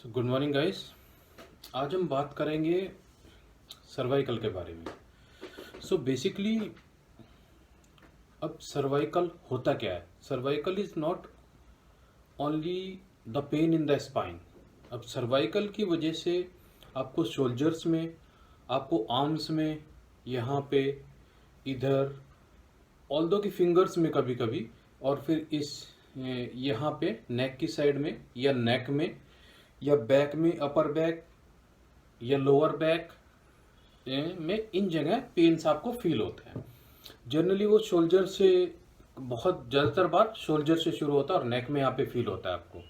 Good morning guys. आज हम बात करेंगे सर्वाइकल के बारे में। बेसिकली अब सर्वाइकल होता क्या है? Cervical is not only the pain in the spine. अब सर्वाइकल की वजह से आपको शोल्जर्स में, आपको आर्म्स में, यहाँ पे, इधर, ऑल्दो की फिंगर्स में कभी कभी, और फिर इस यहाँ पे नेक की साइड में, या नेक में, या बैक में, अपर बैक या लोअर बैक में, इन जगह पेन्स आपको फील होते हैं। जनरली वो शोल्जर से, बहुत ज़्यादातर बार शोल्जर से शुरू होता है और नेक में यहाँ पे फील होता है आपको।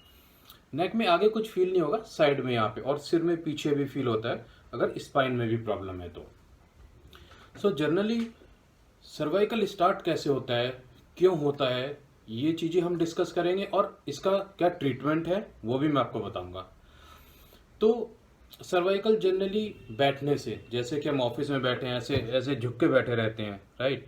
नेक में आगे कुछ फील नहीं होगा, साइड में यहाँ पे, और सिर में पीछे भी फील होता है अगर स्पाइन में भी प्रॉब्लम है तो। जनरली सर्वाइकल स्टार्ट कैसे होता है, क्यों होता है, ये चीज़ें हम डिस्कस करेंगे, और इसका क्या ट्रीटमेंट है वो भी मैं आपको बताऊंगा। तो सर्वाइकल जनरली बैठने से, जैसे कि हम ऑफिस में बैठे हैं, ऐसे ऐसे झुक के बैठे रहते हैं, राइट,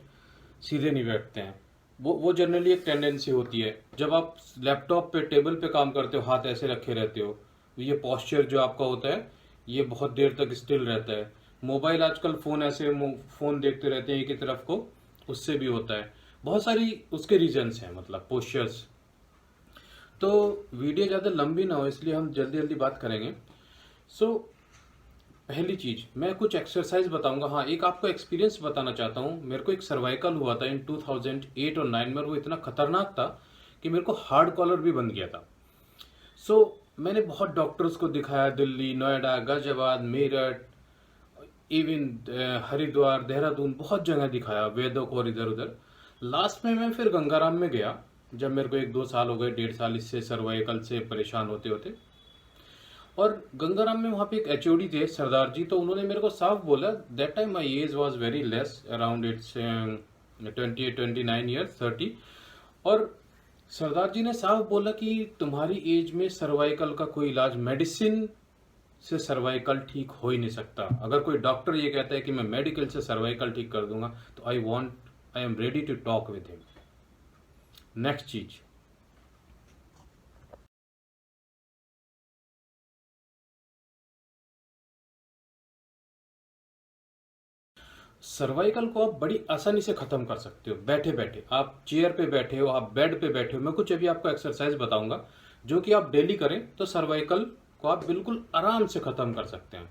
सीधे नहीं बैठते हैं, वो जनरली एक टेंडेंसी होती है। जब आप लैपटॉप पे, टेबल पे काम करते हो, हाथ ऐसे रखे रहते हो, ये पॉस्चर जो आपका होता है ये बहुत देर तक स्टिल रहता है। मोबाइल, आजकल फ़ोन, ऐसे फ़ोन देखते रहते हैं एक ही तरफ को, उससे भी होता है। बहुत सारी उसके रीजंस हैं, मतलब पोस्चर्स। तो वीडियो ज़्यादा लंबी ना हो इसलिए हम जल्दी जल्दी बात करेंगे। पहली चीज़ मैं कुछ एक्सरसाइज बताऊंगा। हाँ, एक आपको एक्सपीरियंस बताना चाहता हूँ। मेरे को एक सर्वाइकल हुआ था इन 2008 और 9 में, वो इतना खतरनाक था कि मेरे को हार्ड कॉलर भी बन गया था। मैंने बहुत डॉक्टर्स को दिखाया, दिल्ली, नोएडा, गाजियाबाद, मेरठ, इवन हरिद्वार, देहरादून, बहुत जगह दिखाया, वेदों को, और इधर उधर। लास्ट में मैं फिर गंगाराम में गया, जब मेरे को 1-2 साल हो गए, 1.5 साल इससे सर्वाइकल से परेशान होते होते। और गंगाराम में वहाँ पे एक एचओडी थे, सरदार जी, तो उन्होंने मेरे को साफ बोला, that time my age was very less, around its 29 years, 30। और सरदार जी ने साफ बोला कि तुम्हारी एज में सर्वाइकल का कोई इलाज, मेडिसिन से सर्वाइकल ठीक हो ही नहीं सकता। अगर कोई डॉक्टर ये कहता है कि मैं मेडिकल से सर्वाइकल ठीक कर दूंगा, तो I am ready to talk with him. Next चीज, सर्वाइकल को आप बड़ी आसानी से खत्म कर सकते हो बैठे बैठे। आप चेयर पे बैठे हो, आप बेड पे बैठे हो, मैं कुछ अभी आपको एक्सरसाइज बताऊंगा जो कि आप डेली करें तो सर्वाइकल को आप बिल्कुल आराम से खत्म कर सकते हैं।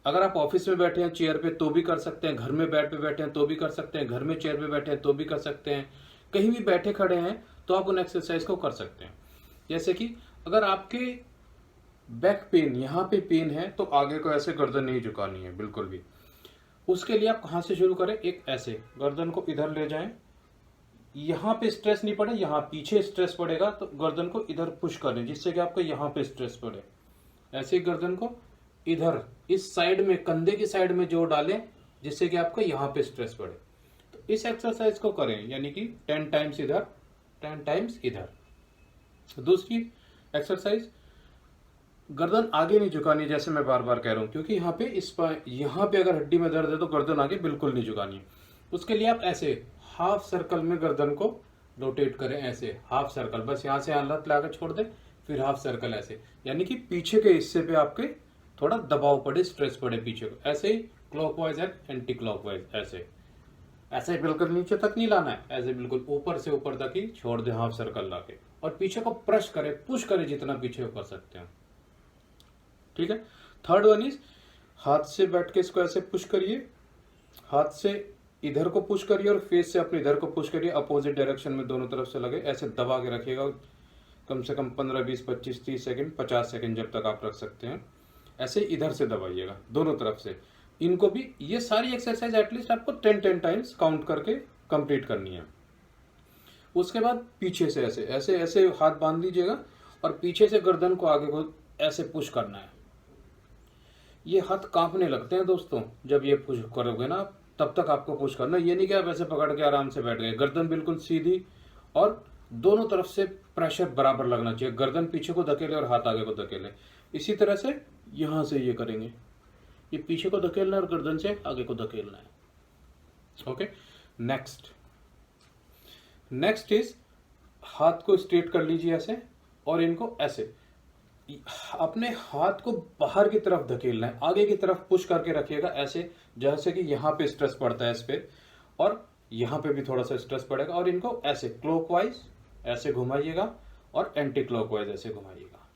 अगर आप ऑफिस में बैठे हैं चेयर पे तो भी कर सकते हैं, घर में बेड पे बैठे हैं तो भी कर सकते हैं, घर में चेयर पे बैठे हैं तो भी कर सकते हैं, कहीं भी बैठे खड़े हैं तो आप उन एक्सरसाइज को कर सकते हैं। जैसे कि अगर आपके बैक पेन, यहाँ पे पेन है, तो आगे को ऐसे गर्दन नहीं झुकानी है बिल्कुल भी। उसके लिए आप कहाँ से शुरू करें, एक ऐसे गर्दन को इधर ले जाएं, यहाँ पे स्ट्रेस नहीं पड़े, यहाँ पीछे स्ट्रेस पड़ेगा, तो गर्दन को इधर पुश करें जिससे कि आपको यहाँ पे स्ट्रेस पड़े। ऐसे ही गर्दन को इधर, इस साइड में, कंधे की साइड में जोर डालें जिससे कि आपको यहाँ पे स्ट्रेस पड़े। तो इस एक्सरसाइज को करें, यानी कि 10 टाइम्स इधर, 10 टाइम्स इधर। दूसरी एक्सरसाइज, गर्दन आगे नहीं झुकानी, जैसे मैं बार बार कह रहा हूं, क्योंकि यहाँ पे अगर हड्डी में दर्द है तो गर्दन आगे बिल्कुल नहीं झुकानी है। उसके लिए आप ऐसे हाफ सर्कल में गर्दन को रोटेट करें, ऐसे हाफ सर्कल, बस यहाँ से हाथ लाकर छोड़ दें, फिर हाफ सर्कल ऐसे, यानी कि पीछे के हिस्से पे आपके थोड़ा दबाव पड़े, स्ट्रेस पड़े पीछे को। ऐसे ही क्लॉकवाइज एंड एंटी क्लॉकवाइज, ऐसे ऐसे बिल्कुल नीचे तक नहीं लाना है, ऐसे बिल्कुल ऊपर से ऊपर तक ही छोड़ दें हाफ सर्कल लाके, और पीछे को प्रेस करें, पुश करें जितना पीछे कर सकते हैं। ठीक है। थर्ड वन इज, हाथ से बैठ के इसको ऐसे पुश करिए, हाथ से इधर को पुश करिए और फेस से अपने इधर को पुश करिए, अपोजिट डायरेक्शन में दोनों तरफ से लगे, ऐसे दबा के रखिएगा कम से कम 15, 20, 25, 30 सेकंड, 50 सेकंड जब तक आप रख सकते हैं। ऐसे इधर से दबाइएगा दोनों तरफ से। इनको भी, ये सारी एक्सरसाइज एटलीस्ट आपको 10 टाइम्स काउंट करके कंप्लीट करनी है। उसके बाद पीछे से ऐसे ऐसे ऐसे हाथ बांध लीजिएगा और पीछे से गर्दन को आगे को ऐसे पुश करना है। ये हाथ कांपने लगते हैं दोस्तों जब ये पुश करोगे ना, तब तक आपको पुश करना। ये नहीं कि आप ऐसे पकड़ के आराम से बैठ गए, गर्दन बिल्कुल सीधी और दोनों तरफ से प्रेशर बराबर लगना चाहिए। गर्दन पीछे को धकेले और हाथ आगे को धकेले। इसी तरह से यहां से ये करेंगे, ये पीछे को धकेलना है और गर्दन से आगे को धकेलना है। ओके। नेक्स्ट इज, हाथ को स्ट्रेट कर लीजिए ऐसे, और इनको ऐसे, अपने हाथ को बाहर की तरफ धकेलना है, आगे की तरफ पुश करके रखिएगा ऐसे, जैसे कि यहाँ पे स्ट्रेस पड़ता है इस पे, और यहाँ पे भी थोड़ा सा स्ट्रेस पड़ेगा, और इनको ऐसे क्लॉकवाइज ऐसे घुमाइएगा और एंटी क्लॉकवाइज ऐसे घुमाइएगा।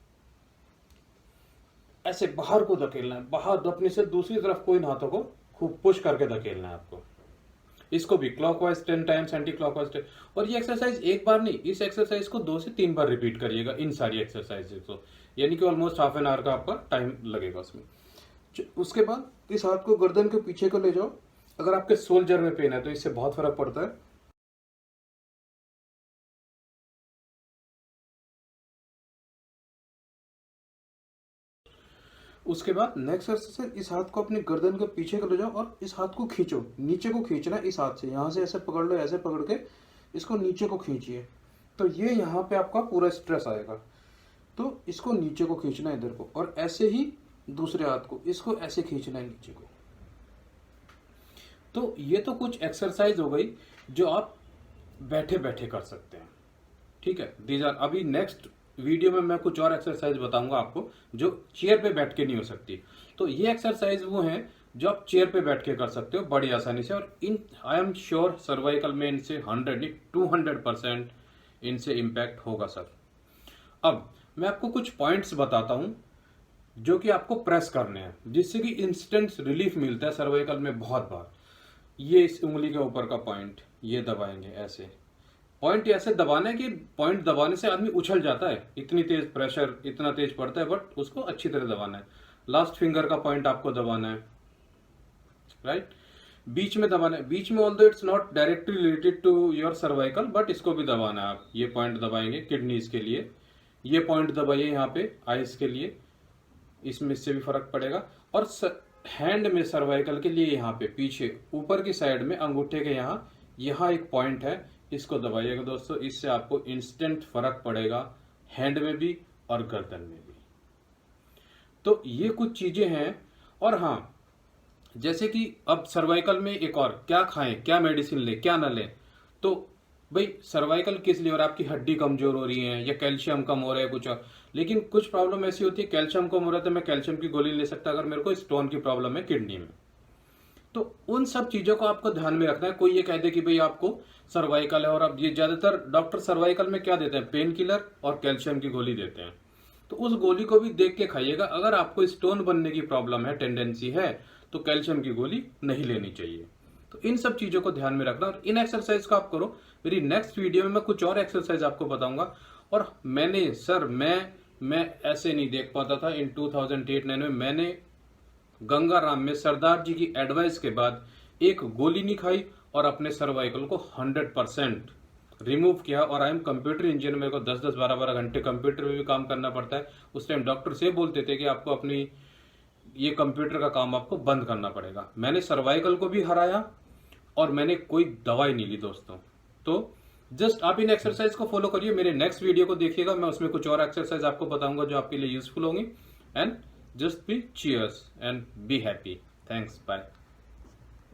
ऐसे बाहर को धकेलना है, बाहर अपने से दूसरी तरफ को इन हाथों को खूब पुश करके धकेलना है आपको। इसको भी क्लॉकवाइज 10 टाइम्स, एंटी क्लॉकवाइज 10। और ये एक्सरसाइज एक बार नहीं, इस एक्सरसाइज को 2 से 3 बार रिपीट करिएगा इन सारी एक्सरसाइजेज को, यानी कि ऑलमोस्ट हाफ एन आवर का आपका टाइम लगेगा उसमें। उसके बाद इस हाथ को गर्दन के पीछे को ले जाओ। अगर आपके शोल्डर में पेन है तो इससे बहुत फर्क पड़ता है। उसके बाद नेक्स्ट एक्सरसाइज, इस हाथ को अपनी गर्दन के पीछे को ले जाओ और इस हाथ को खींचो, नीचे को खींचना इस हाथ से, यहाँ से ऐसे पकड़ लो, ऐसे पकड़ के इसको नीचे को खींचिए, तो ये यहाँ पे आपका पूरा स्ट्रेस आएगा। तो इसको नीचे को खींचना है इधर को, और ऐसे ही दूसरे हाथ को इसको ऐसे खींचना है नीचे को। तो ये तो कुछ एक्सरसाइज हो गई जो आप बैठे बैठे कर सकते हैं, ठीक है। दीज आर, अभी नेक्स्ट वीडियो में मैं कुछ और एक्सरसाइज बताऊंगा आपको जो चेयर पे बैठ के नहीं हो सकती। तो ये एक्सरसाइज वो हैं जो आप चेयर पे बैठ के कर सकते हो बड़ी आसानी से, और इन आई एम श्योर सर्वाइकल में इनसे 200% इनसे इम्पैक्ट होगा सर। अब मैं आपको कुछ पॉइंट्स बताता हूं जो कि आपको प्रेस करने हैं, जिससे कि इंस्टेंट रिलीफ मिलता है सर्वाइकल में बहुत बार। ये इस उंगली के ऊपर का पॉइंट ये दबाएंगे ऐसे, पॉइंट ऐसे दबाना है कि पॉइंट दबाने से आदमी उछल जाता है, इतनी तेज प्रेशर इतना तेज पड़ता है, बट उसको अच्छी तरह दबाना है। लास्ट फिंगर का पॉइंट आपको दबाना है, राइट। बीच में दबाना है, बीच में although it's not directly related to your cervical, but इसको भी दबाना है आप। ये पॉइंट दबाएंगे किडनीज के लिए, ये पॉइंट दबाइए यहाँ पे आइज के लिए, इसमें इससे भी फर्क पड़ेगा। और हैंड में सर्वाइकल के लिए यहाँ पे पीछे ऊपर की साइड में अंगूठे के यहाँ एक पॉइंट है, इसको दबाइएगा दोस्तों, इससे आपको इंस्टेंट फर्क पड़ेगा हैंड में भी और गर्दन में भी। तो ये कुछ चीजें हैं। और हाँ, जैसे कि अब सर्वाइकल में एक और क्या खाएं, क्या मेडिसिन लें, क्या ना लें। तो भाई सर्वाइकल किस लिए, और आपकी हड्डी कमजोर हो रही है या कैल्शियम कम हो रहा है कुछ और, लेकिन कुछ प्रॉब्लम ऐसी होती है कैल्शियम कम हो रहा है तो मैं कैल्शियम की गोली ले सकता अगर मेरे को स्टोन की प्रॉब्लम है किडनी में। तो उन सब चीजों को आपको ध्यान में रखना है। कोई ये कह दे कि भाई आपको सर्वाइकल है, और अब ये ज्यादातर डॉक्टर सर्वाइकल में क्या देते हैं, पेन किलर और कैल्शियम की गोली देते हैं। तो उस गोली को भी देख के खाइएगा। अगर आपको स्टोन बनने की प्रॉब्लम है, टेंडेंसी है, तो कैल्शियम की गोली नहीं लेनी चाहिए। तो इन सब चीजों को ध्यान में रखना और इन एक्सरसाइज को आप करो। मेरी नेक्स्ट वीडियो में मैं कुछ और एक्सरसाइज आपको बताऊंगा। और मैंने सर मैं ऐसे नहीं देख पाता था इन 2008-9 में। मैंने गंगाराम में सरदार जी की एडवाइस के बाद एक गोली नहीं खाई और अपने सर्वाइकल को 100% रिमूव किया। और आई एम कंप्यूटर इंजीनियर, मेरे को 10-10, 12-12 घंटे कंप्यूटर में भी काम करना पड़ता है। उस टाइम डॉक्टर से बोलते थे कि आपको अपनी ये कंप्यूटर का काम आपको बंद करना पड़ेगा। मैंने सर्वाइकल को भी हराया और मैंने कोई दवाई नहीं ली दोस्तों। तो जस्ट आप इन एक्सरसाइज को फॉलो करिए। मेरे नेक्स्ट वीडियो को देखिएगा, मैं उसमें कुछ और एक्सरसाइज आपको बताऊंगा जो आपके लिए यूजफुल होंगी। And just be cheers and be happy. Thanks, bye.